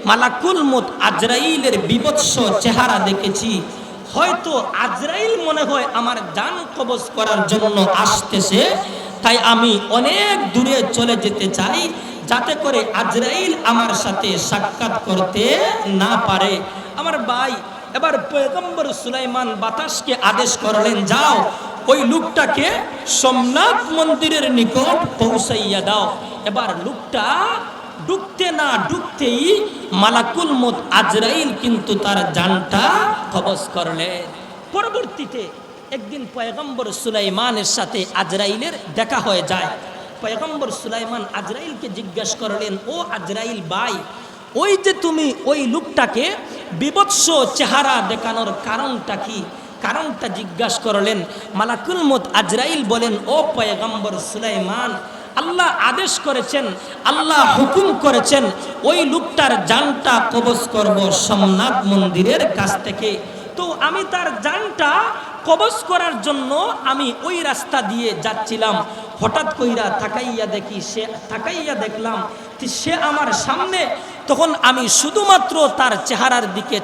মালাকুল মউত আজরাইলের বিভৎস চেহারা দেখেছি। হয়তো আজরাইল মনে হয় আমার জান কবজ করার জন্য আসতেছে, তাই আমি অনেক দূরে চলে যেতে চাই, যাতে করে আজরাইল আমার সাথে সাক্ষাৎ করতে না পারে। আমার ভাই, এবার পয়গম্বর সুলাইমান বাতাসকে আদেশ করলেন, যাও ওই লোকটাকে সোমনাথ মন্দিরের নিকট পৌঁছাইয়া দাও। এবার লোকটা ঢুকতে না ঢুকতেই মালাকুল মউত আজরাইল কিন্তু তার জানটা কবজ করলেন। পরবর্তীতে একদিন পয়গম্বর সুলাইমানের সাথে আজরাইলের দেখা হয়ে যায়। পয়গম্বর সুলাইমান আজরাইলকে জিজ্ঞেস করলেন, ও আজরাইল ভাই, ওই যে তুমি ওই লোকটাকে বিভৎস চেহারা দেখানোর কারণটা কি? কারণটা জিজ্ঞাসা করলেন। মালাকুল মউত আজরাইল বলেন, ও পয়গম্বর সুলাইমান, আল্লাহ আদেশ করেছেন, আল্লাহ হুকুম করেছেন ওই লোকটার জানটা কবজ করব সোমনাথ মন্দিরের কাছ থেকে। তো আমি তার জানটা কবজ করার জন্য আমি ওই রাস্তা দিয়ে যাচ্ছিলাম। হঠাৎ কইরা তাকাইয়া দেখলাম সে আমার সামনে। তখন আমি শুধুমাত্র তার চেহারার দিকে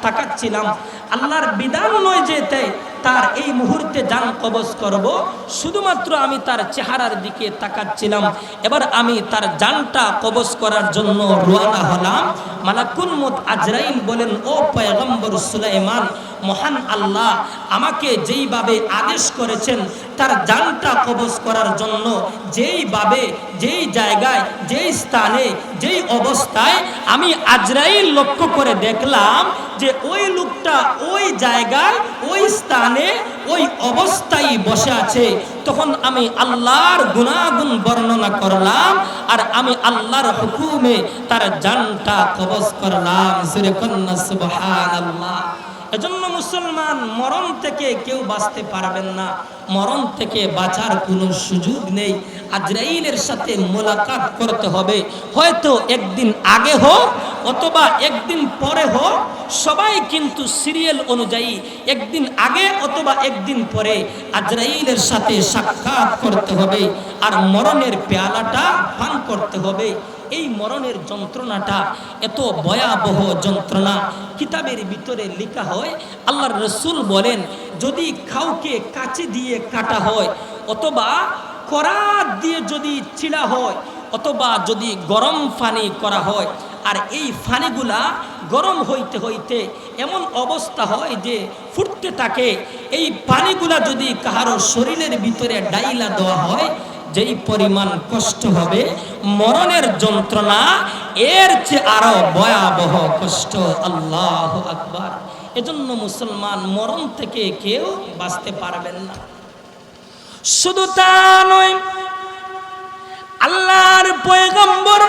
তাকাচ্ছিলাম। আল্লাহর বিধান নয় যে তার এই মুহূর্তে জান কবজ করব, শুধুমাত্র আমি তার চেহারার দিকে তাকাচ্ছিলাম। এবার আমি তার জানটা কবজ করার জন্য রওনা হলাম। মালাকুল মউত আজরাইল বলেন, ও পয়গম্বর সুলাইমান, মহান আল্লাহ আমাকে যেইভাবে আদেশ করেছেন তার জানটা কবজ করার জন্য, যেইভাবে, যেই জায়গায়, যেই স্থানে, যেই অবস্থায় আমি আজরাইল লক্ষ্য করে দেখলাম যে ওই লোকটা ওই জায়গায়, ওই স্থানে, ওই অবস্থায় বসে আছে, তখন আমি আল্লাহর গুণাগুণ বর্ণনা করলাম আর আমি আল্লাহর হুকুমে তার জানটা কবজ করলাম। সুবহানাল্লাহ। এজন্য মুসলমান, মরণ থেকে কেউ বাঁচতে পারবেন না, মরণ থেকে বাঁচার কোনো সুযোগ নেই। আজরাইলের সাথে মোলাকাত করতে হবে, হয়তো একদিন আগে হোক অথবা একদিন পরে হোক, সবাই কিন্তু সিরিয়াল অনুযায়ী একদিন আগে অথবা একদিন পরে আজরাইলের সাথে সাক্ষাৎ করতে হবে আর মরণের পেয়ালাটা পান করতে হবে। এই মরণের যন্ত্রণাটা এত ভয়াবহ যন্ত্রণা। কিতাবের ভিতরে লেখা হয়, আল্লাহর রাসূল বলেন, যদি কাউকে কাঁচি দিয়ে কাটা হয় অথবা করাত দিয়ে যদি ছিলা হয় অথবা যদি গরম পানি করা হয়, আর এই পানিগুলা গরম হইতে হইতে এমন অবস্থা হয় যে ফুটতে থাকে, এই পানিগুলা যদি কাহারো শরীরের ভিতরে ডাইলা দেওয়া হয়, যেই পরিমাণ কষ্ট হবে, মরণের যন্ত্রণা এর চেয়ে আরো ভয়াবহ কষ্ট। আল্লাহু আকবার। এজন্য মুসলমান, মরণ থেকে কেউ বাঁচতে পারবেন না। শুধু তা নয়, আল্লাহর পয়গম্বর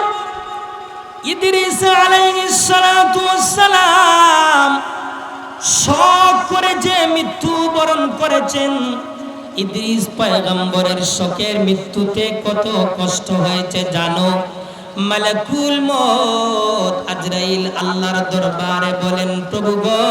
ইদ্রিস আলাইহিস সালাতু ওয়াস সালাম শোক করে যে মৃত্যুবরণ করেছেন, ইদ্রিস পয়গম্বরের শোকের মৃত্যুতে কত কষ্ট হয়েছে জানো? মালাকুল মউত আজরাইল আল্লাহর দরবারে বলেন, প্রভু গো,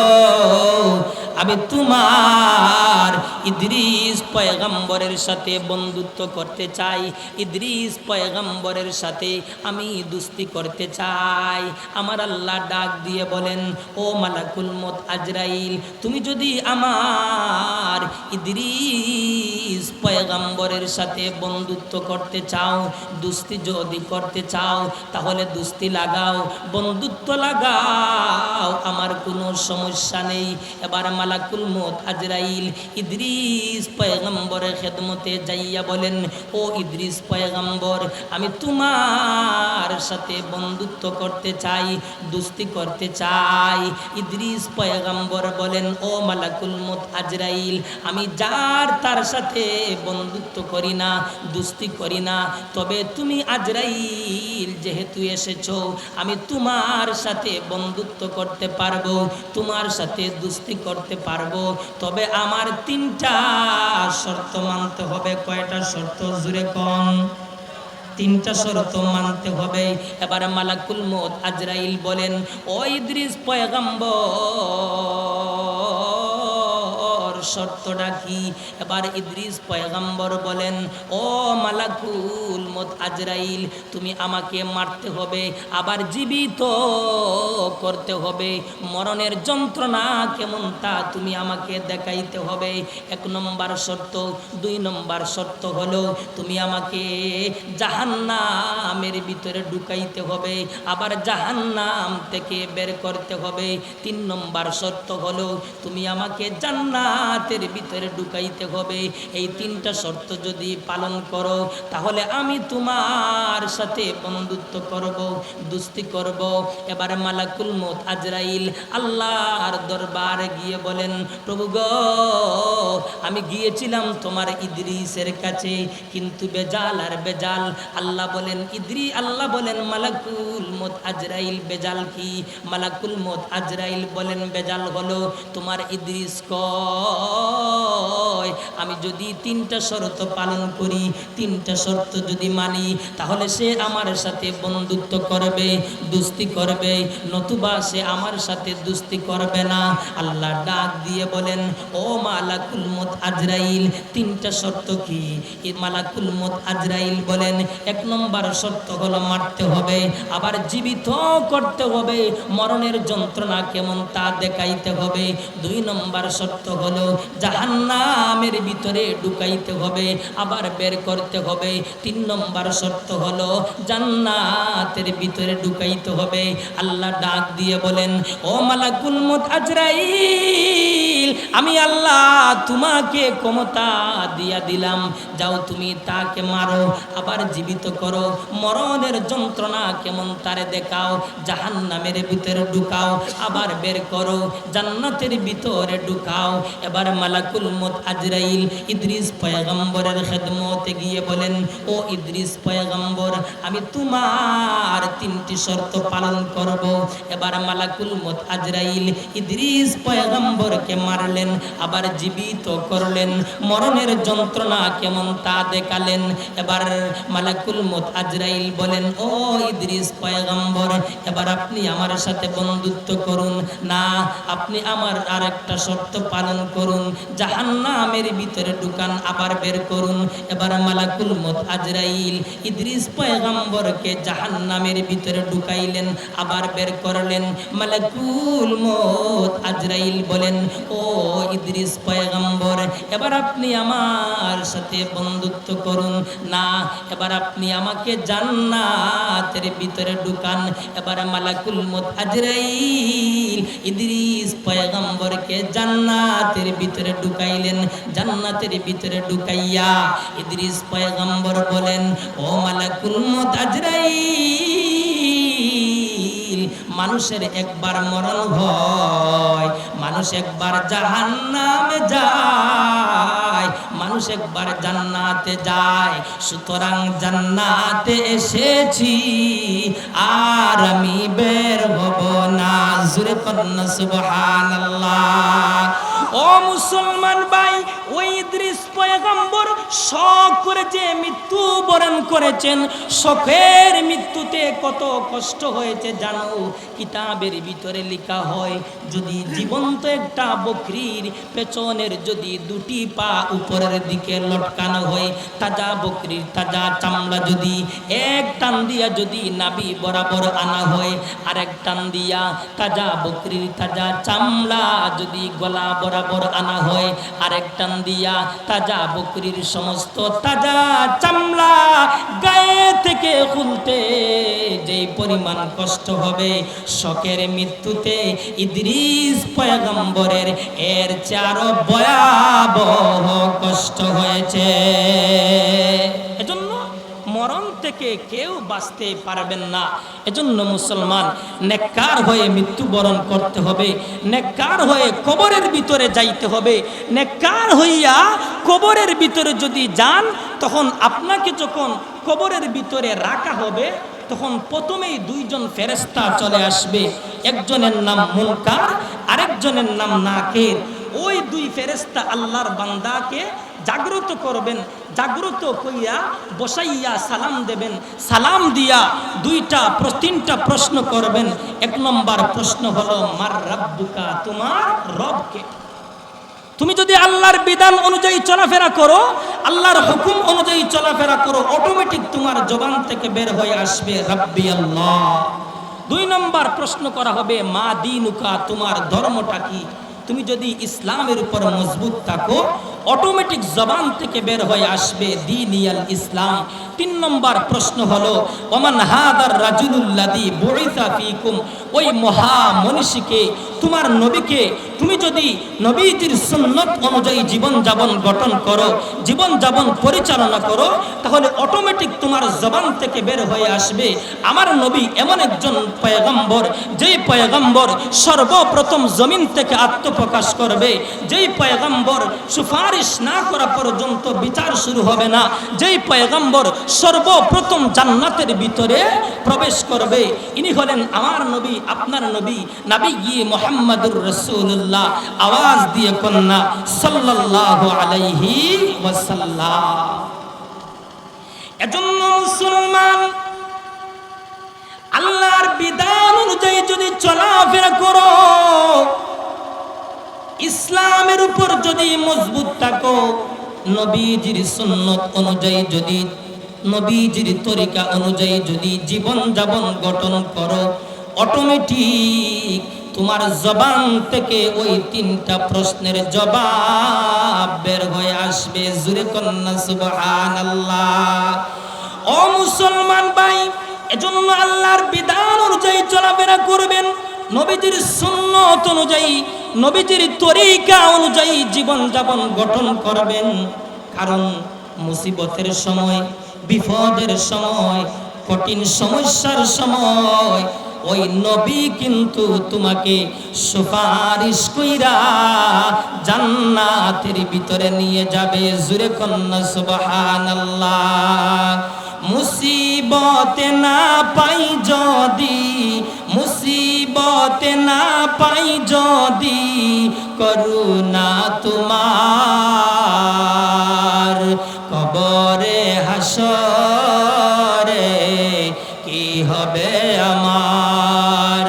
আমি তোমার ইদ্রিস পয়গম্বরের সাথে বন্ধুত্ব করতে চাই, ইদ্রিস পয়গম্বরের সাথে আমি দুস্তি করতে চাই। আমার আল্লাহ ডাক দিয়ে বলেন, ও মালাকুল মউত আজরাইল, তুমি যদি আমার ইদ্রিস পয়গম্বরের সাথে বন্ধুত্ব করতে চাও, দুস্তি যদি করতে চাও, তাহলে দুস্তি লাগাও, বন্ধুত্ব লাগাও, আমার কোনো সমস্যা নেই। এবার মালাকুল মউত আজরাইল ইদ্রিস পয়গম্বরের খেদমতে যাইয়া বলেন, ও ইদ্রিস পয়গম্বর, আমি তোমার সাথে বন্ধুত্ব করতে চাই, দুস্তি করতে চাই। ইদ্রিস পয়গম্বর বলেন, ও মালাকুল মউত আজরাইল, আমি যার তার সাথে বন্ধুত্ব করি না, দুস্তি করি না, তবে তুমি আজরাইল যেহেতু এসেছো, আমি তোমার সাথে বন্ধুত্ব করতে পারবো, তোমার সাথে দুস্তি করতে পারবো। তবে আমার 3টা শর্ত মানতে হবে। কয়টা শর্ত? জুড়ে কম। 3টা শর্ত মানতে হবে। এবার মালাকুল মউত আজরাইল বলেন, ও ইদ্রিস পয়গম্বর, শর্তটা কি? এবার ইদ্রিস পয়গম্বর বলেন, ও মালাকুল মউত আজরাইল, তুমি আমাকে মারতে হবে, আবার জীবিত করতে হবে। মরণের যন্ত্রণা কেমন তা তুমি আমাকে দেখাইতে হবে। 1 নম্বর শর্ত। 2 নম্বর শর্ত হলো তুমি আমাকে জাহান্নামের ভিতরে ঢুকাইতে হবে, আবার জাহান্নাম থেকে বের করতে হবে। 3 নম্বর শর্ত হলো তুমি আমাকে জান্নাতের ভিতরে ঢুকাইতে হবে। এই 3টা শর্ত যদি পালন করো, তাহলে আমি তোমার সাথে বন্ধুত্ব করব, দুস্তি করব। এবার মালাকুল মউত আজরাইল আল্লাহর দরবারে গিয়ে বলেন, প্রভু গো, আমি গিয়েছিলাম তোমার ইদ্রিসের কাছে, কিন্তু বেজাল আর বেজাল। আল্লাহ বলেন মালাকুল মউত আজরাইল, বেজাল কি? মালাকুল মউত আজরাইল বলেন, বেজাল হলো তোমার ইদ্রিস কয়, আমি যদি 3টা শর্ত পালন করি, 3টা শর্ত যদি মানি, তাহলে সে আমার সাথে বন্ধুত্ব করবে, দুস্তি করবে, নতুবা সে আমার সাথে দুস্তি করবে না। আল্লাহ ডাক দিয়ে বলেন, ও মালাকুল মউত আজরাইল, 3টা শর্ত কি? মালাকুল মউত আজরাইল বলেন, 1 নম্বর শর্ত হলো মারতে হবে, আবার জীবিত করতে হবে, মরণের যন্ত্রণা কেমন তা দেখাইতে হবে। 2 নম্বর শর্ত হলো জাহান্নামের ভিতরে ঢুকাইতে হবে, আবার বের করতে হবে। 3 নম্বর শর্ত হলো জান্নাতের ভিতরে ঢুকাইতে হবে। আল্লাহ ডাক দিয়ে বলেন, ও মালাকুল মউত আজরাইল, আমি আল্লাহ তোমাকে ক্ষমতা দিয়া দিলাম, যাও তুমি তাকে মারো, আবার জীবিত করো, মরণের যন্ত্রণা কেমন তারে দেখাও, জাহান্নামের ভিতরে ঢুকাও, আবার বের করো, জান্নাতের ভিতরে ঢুকাও। এবার মালাকুল মউত আজরাইল ইদ্রিস পয়গম্বরের খেদমতে গিয়ে বলেন, ও ইদ্রিস পয়গম্বর, আমি তোমার 3টি শর্ত পালন করব। এবার মালাকুল মউত আজরাইল ইদ্রিস পয়গম্বরকে মারলেন, আবার জীবিত করলেন, মরণের যন্ত্রণা কেমন তা দেখালেন। এবার মালাকুল মউত আজরাইল বলেন, ও ইদ্রিস পয়গম্বর, এবার আপনি আমার সাথে বন্ধুত্ব করুন না, আপনি আমার আরেকটা শর্ত পালন করুন, জাহান্নামের ভিতরে ঢুকান, আবার বের করুন। এবার মালাকুল মউত আজরাইল ইদ্রিস পয়গম্বরকে জাহান্নামের ভিতরে ঢুকাইলেন, আবার বের করলেন। মালাকুল মউত আজরাইল বলেন, ও ইদ্রিস পয়গম্বর, এবার আপনি আমার সাথে বন্ধুত্ব করুন না, এবার আপনি আমাকে জান্নাতের ভিতরে ঢুকান। এবার মালাকুল মউত আজরাইল ইদ্রিস পয়গম্বরকে জান্নাতের ভিতরে ঢুকাইলেন। জান্নাতের ভিতরে ঢুকাইয়া ইদ্রিস পয়গম্বর বলেন, ও মালাকুল মউত আজরাইল, মানুষের একবার মরণ হয়, মানুষ একবার জাহান্নামে যায়, মানুষ একবার জান্নাতে যায়। সুতরাং জান্নাতে এসেছি, আর আমি বের হব না। জোরে পড়ুন সুবহানাল্লাহ। ও মুসলমান ভাই, ওই ইদ্রিস পয়গম্বর শখ করে যে মৃত্যু বরণ করেছেন, শখের মৃত্যুতে কত কষ্ট হয়েছে জানো? কিতাবের ভিতরে লেখা হয়, যদি জীবন্ত একটা বকরির পেছনের যদি 2টি পা উপরের দিকে লটকানো হয়, তাজা বকরির তাজা চামড়া যদি এক টান দিয়া যদি নাভি বরাবর আনা হয়, আর এক টান দিয়া তাজা বকরির তাজা চামড়া যদি গলা বরাবর আনা হয়, আর এক টান দিয়া তাজা বকরির সমস্ত তাজা চামড়া গায়ে থেকে খুলতে যেই পরিমাণ কষ্ট হবে, শখের মৃত্যুতে ইদ্রিস পয়গম্বরের এর চেয়ে আরো ভয়াবহ কষ্ট হয়েছে। এজন্য মরণ থেকে কেউ বাঁচতে পারবেন না। এজন্য মুসলমান নেককার হয়ে মৃত্যুবরণ করতে হবে, নেককার হয়ে কবরের ভিতরে যাইতে হবে। নেককার হইয়া কবরের ভিতরে যদি যান, তখন আপনাকে যখন কবরের ভিতরে রাখা হবে, তখন প্রথমেই দুইজন ফেরেশতা চলে আসবে। একজনের নাম মুনকার, আরেকজনের নাম নাকির। ওই দুই ফেরেশতা আল্লাহর বান্দাকে জাগ্রত করবেন, জাগ্রত কইয়া বসাইয়া সালাম দেবেন। সালাম দিয়া তিনটা প্রশ্ন করবেন। এক নম্বর প্রশ্ন হলো, মার রাব্বুকা, তোমার রবকে। তুমি যদি আল্লাহর বিধান অনুযায়ী চলাফেরা করো, আল্লাহর হুকুম অনুযায়ী চলাফেরা করো, অটোমেটিক তোমার জবান থেকে বের হয়ে আসবে রাব্বি আল্লাহ। 2 নম্বর প্রশ্ন করা হবে, মা দীনুকা, তোমার ধর্মটা কি। তুমি যদি ইসলামের উপর মজবুত থাকো, অটোমেটিক জবান থেকে বের হয়ে আসবে দীনিয়াল ইসলাম। 3 নম্বর প্রশ্ন হলো, ওমান হাদার রাজুলুল্লাযী বুইসা ফীকুম, ওই মহা মনীষীকে, তোমার নবীকে তুমি যদি নবীজির সুন্নত অনুযায়ী জীবন যাপন গঠন করো, জীবন যাপন পরিচালনা করো, তাহলে অটোমেটিক তোমার জবান থেকে বের হয়ে আসবে, আমার নবী এমন একজন পয়গম্বর, যেই পয়গম্বর সর্বপ্রথম জমিন থেকে আত্মপ্রকাশ করবে, যেই পয়গম্বর সুপারিশ না করা পর্যন্ত বিচার শুরু হবে না, যেই পয়গম্বর সর্বপ্রথম জান্নাতের ভিতরে প্রবেশ করবে, ইনি হলেন আমার নবী, আপনার নবী, নবী মুহাম্মদুর রাসূলুল্লাহ। আওয়াজ দিয়ে কন্যা সাল্লাল্লাহু আলাইহি ওয়াসাল্লাম। এজন্য মুসলমান আল্লাহর বিধান অনুযায়ী যদি চলাফেরা করো, ইসলামের উপর যদি মজবুত থাকো, নবীজির সুন্নত অনুযায়ী যদি, নবীজির তরিকা অনুযায়ী যদি জীবন যাপন গঠন করো, অটোমেটিক তোমার জবান থেকে ওই 3টা প্রশ্নের জবাব বের হয়ে আসবে। জোরে কন্না সুবহানাল্লাহ। ও মুসলমান ভাই, এজন্য আল্লাহর বিধান অনুযায়ী চলাফেরা করবেন, নবীজির সুন্নত অনুযায়ী, নবীজির তরিকা অনুযায়ী জীবন যাপন গঠন করবেন। কারণ মুসিবতের সময়, বিপদের সময়, কঠিন সমস্যার সময় ওই নবী কিন্তু তোমাকে সুপারিশ কইরা জান্নাতের ভিতরে নিয়ে যাবে। জোরে কন্না সুবহানাল্লাহ। মুসিবতে না পাই যদি, মুসিবতে না পাই যদি করুণা তোমার, কবরে হাসরে কি হবে আমার,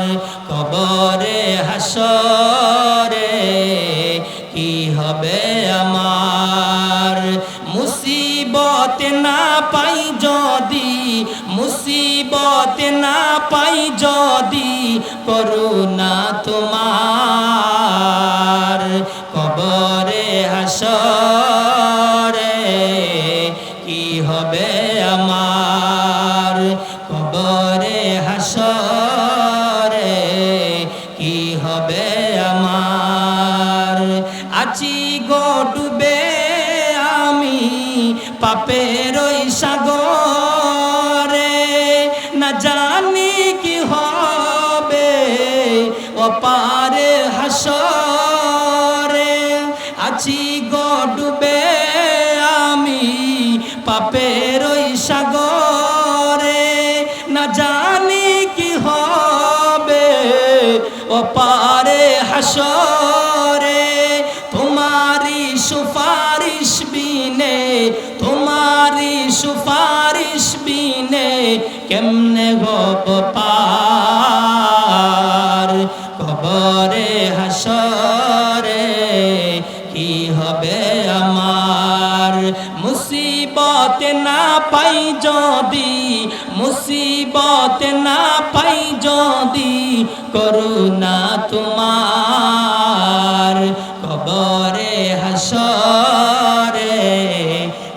কবরে হাসরে কি হবে আমার। মুসিবতে না পাই যদি, মুসিবতে না পাই যদি করুণা তোমার, কবরে হাসরে কি হবে আমার, কবরে হাসরে কি হবে আমার। আছি গো ডুবে আমি পাপের ওই সাগরে, না জানি কি হবে ওপারে হাসরে। আছি গো ডুবে আমি পাপের ওই সাগরে, না জানি কি হবে ওপারে হাসরে। তোমারি সুপারিশ বিনে, তোমারি সুপারিশ বিনে কেমনে হব পার, কবরে হাসরে কি হবে আমার। মুসিবতে না পাই যদি, মুসিবতে না পাই যদি করুণা তোমার, কবরে হাসরে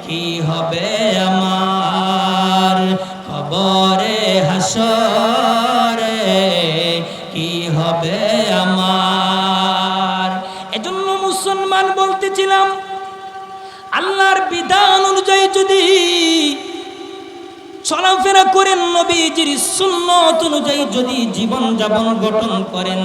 কি হবে আমার, কবরে হাসরে কি হবে আমার। এজন্য মুসলমান বলতেছিলাম, আল্লাহর বিধান অনুযায়ী যদি চলাফেরা করেন, নবীজির সুন্নত অনুযায়ী যদি জীবন যাপন গঠন করেন,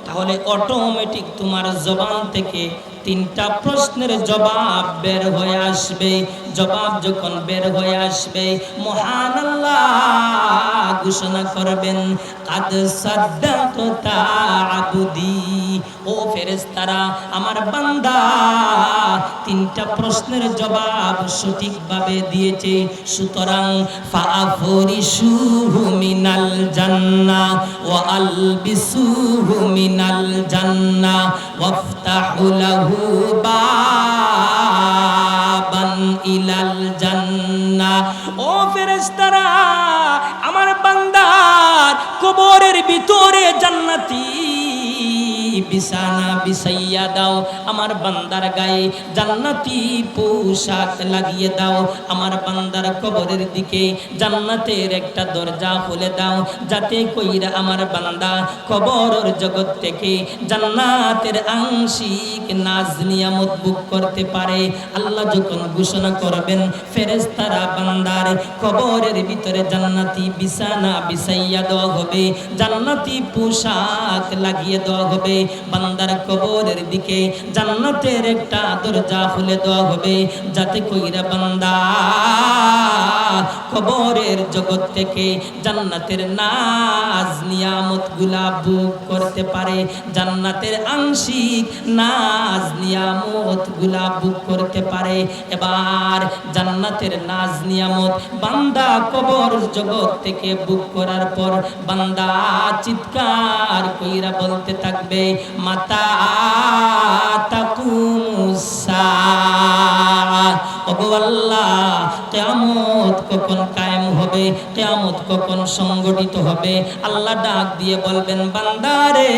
তাহলে অটোমেটিক তোমার জবান থেকে 3টা প্রশ্নের জবাব বের হয়ে আসবে। জবাব যখন বের হয়ে আসবে, মহান আল্লাহ ঘোষণা করবেন, কাদ সাদ্দাকতা আবদি। ও ফেরেশতারা, আমার বান্দা 3টা প্রশ্নের জবাব সঠিকভাবে দিয়েছে, সুতরাং ফাফরিশুহু মিনাল জান্নাহ ওয়া আলবিসুহু মিনাল জান্নাহ ওয়াফতাহু লাহু বাবান ইলাল জান্নাহ। ও ফেরেশতারা, আমার বান্দার কবরের ভিতরে জান্নাতি বিছানা বিছাইয়া দাও, আমার বান্দার গায়ে জান্নাতি পোশাক লাগিয়ে দাও, আমার বান্দার কবরের দিকে জান্নাতের একটা দরজা খুলে দাও, যাতে কইরা আমার বান্দা কবরের জগৎ থেকে জান্নাতের আংশিক নাজ নিয়ামত ভোগ করতে পারে। আল্লাহ যখন ঘোষণা করবেন, ফেরেশতারা বান্দার কবরের ভিতরে জান্নাতি বিছানা বিছাইয়া দেওয়া হবে, জান্নাতি পোশাক লাগিয়ে দেওয়া হবে, বান্দার কবরের দিকে জান্নাতের একটা দরজা খুলে দেওয়া হবে, যাতে কইরা বান্দা কবরের জগৎ থেকে জান্নাতের নাজ নিয়ামত গুলা ভোগ করতে পারে, জান্নাতের আংশিক নাজ নিয়ামত গুলা ভোগ করতে পারে। এবার জান্নাতের নাজ নিয়ামত বান্দা কবর জগৎ থেকে ভোগ করার পর বান্দা চিৎকার কইরা বলতে থাকবে, মাতা তাকুমুস সাআহ, ওগো আল্লাহ, কিয়ামত কখন কায়েম হবে, কিয়ামত কখন সংগঠিত হবে? আল্লাহ ডাক দিয়ে বলবেন, বান্দারে,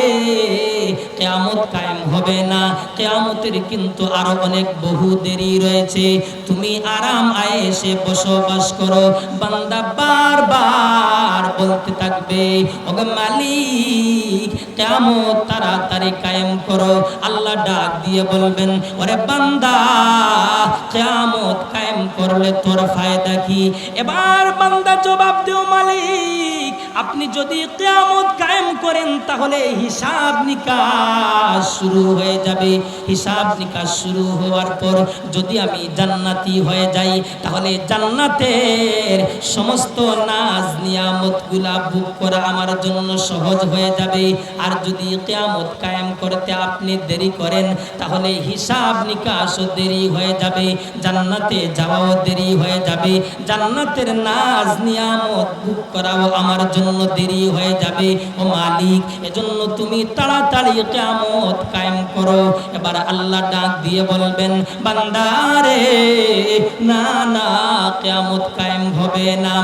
কিয়ামত কায়েম হবে না, কিয়ামতের কিন্তু আরো অনেক বহু দেরি রয়েছে, তুমি আরাম আয়েশে বসবাস করো। বান্দা বারবার বলতে থাকবে, ওগো মালিক, কিয়ামত তাড়াতাড়ি কায়েম করো। আল্লাহ ডাক দিয়ে বলবেন, ওরে বান্দা, কিয়ামত কায়েম করলে তোর ফায়দা কি? এবার বান্দা জবাব দিও, মালিক, আপনি যদি কিয়ামত কায়েম করেন তাহলে হিসাব নিকাশ শুরু হয়ে যাবে। হিসাব নিকাশ শুরু হওয়ার পর যদি আমি জান্নাতি হয়ে যাই, তাহলে জান্নাতের সমস্ত নাজ নিয়ামত গুলা ভোগ করা আমার জন্য সহজ হয়ে যাবে। আর যদি কিয়ামত কায়েম করতে আপনি দেরি করেন, তাহলে হিসাব নিকাশও দেরি হয়ে যাবে, জান্নাতে যাওয়াও দেরি হয়ে যাবে, জান্নাতের নাজ নিয়ামত ভোগ করাও আমার জন্য দেরি হয়ে যাবে। ও মালিক, এজন্য তুমি তাড়াতাড়ি কিয়ামত কায়েম করো। এবার আল্লাহ ডাক দিয়ে বলবেন, বান্দারে, না না, কিয়ামত কায়েম হবে না।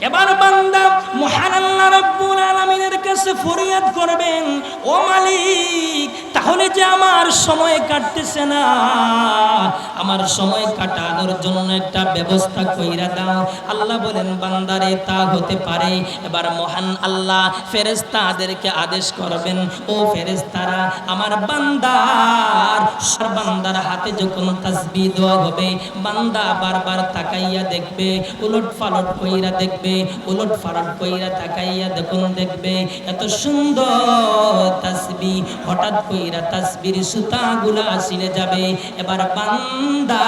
এবার বান্দা মহান আল্লাহ রাব্বুল আলামিনের কাছে ফরিয়াদ করবেন, ও মালিক, তাহলে যে আমার সময় কাটতেছে না, আমার সময় কাটানোর জন্য একটা ব্যবস্থা কইরা দাও। আল্লাহ বলেন, বান্দারে, তা হতে পারে। এবার মহান আল্লাহ ফেরেশতাদেরকে আদেশ করবেন, ও ফেরেশতারা, আমার বান্দার হাতে যখন তাসবিহ দেওয়া হবে, বান্দা বারবার তাকাইয়া দেখবে, উলট পালট কইরা দেখবে, উলট পালট কইরা তাকাইয়া দেখবে এত সুন্দর তাসবিহ। হঠাৎ কইরা তাসবির সুতাগুলা ছিঁড়ে যাবে। এবার বান্দা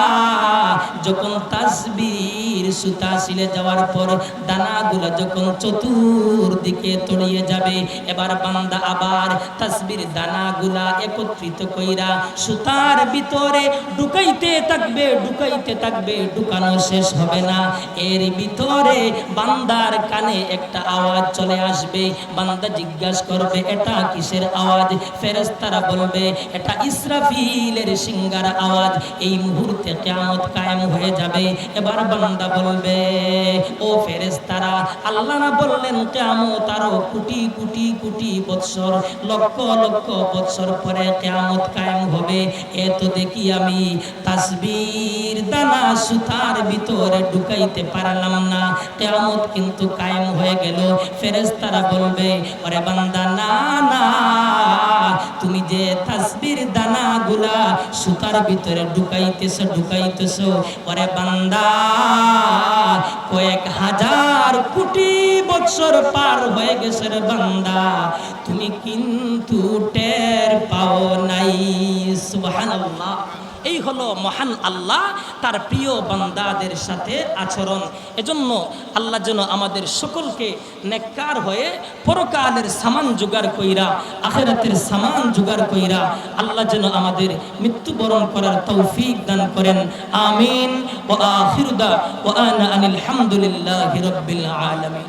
যখন তাসবির সুতা ছিঁড়ে যাওয়ার পর দানাগুলা যখন চতুর্দিকে তলিয়ে যাবে, এবার বান্দা আবার তাসবির দানাগুলা একত্রিত কইরা সুতার ভিতরে ঢুকাইতে থাকবে, ঢুকানো শেষ হবে না। এর ভিতরে বান্দার কানে একটা আওয়াজ চলে আসবে। বান্দা জিজ্ঞাসা করবে, এটা কিসের আওয়াজ? ফেরেশতারা বলবে, এটা ইসরাফিলের সিংহার আওয়াজ। এই মুহূর্তে কিয়ামত কায়েম হয়ে যাবে। এবার বান্দা বলবে, ও ফেরেশতারা, আল্লাহ না বললেন কিয়ামত আরো কোটি কোটি কোটি বৎসর, লক্ষ লক্ষ বৎসর পরে কিয়ামত কায়েম হবে। এত দেখি আমি তাসবির দানা সুতার ভিতরে ঢুকাইতে পারলাম না, কিয়ামত কিন্তু কায়েম হয়ে গেল। ফেরেশতারা বলবে, ওরে বান্দা, না না, তুমি যে তাসবির দানাগুলা সুতার ভিতরে ঢুকাইতেছো, ওরে বান্দা, কয়েক হাজার কোটি বছর পার হয়ে গেছে রে বান্দা, তুমি কিন্তু টের পাও নাই। সুবহানাল্লাহ। এই হলো মহান আল্লাহ, তার প্রিয় বান্দাদের সাথে আচরণ। এজন্য আল্লাহ যেন আমাদের সকলকে নেককার হয়ে পরকালের সামান জোগাড় কইরা, আখিরাতের সামান জোগাড় কইরা আল্লাহ যেন আমাদের মৃত্যুবরণ করার তৌফিক দান করেন। আমিন। ওয়া আখিরু দাওয়ানা আনিল হামদুলিল্লাহি রাব্বিল আলামিন।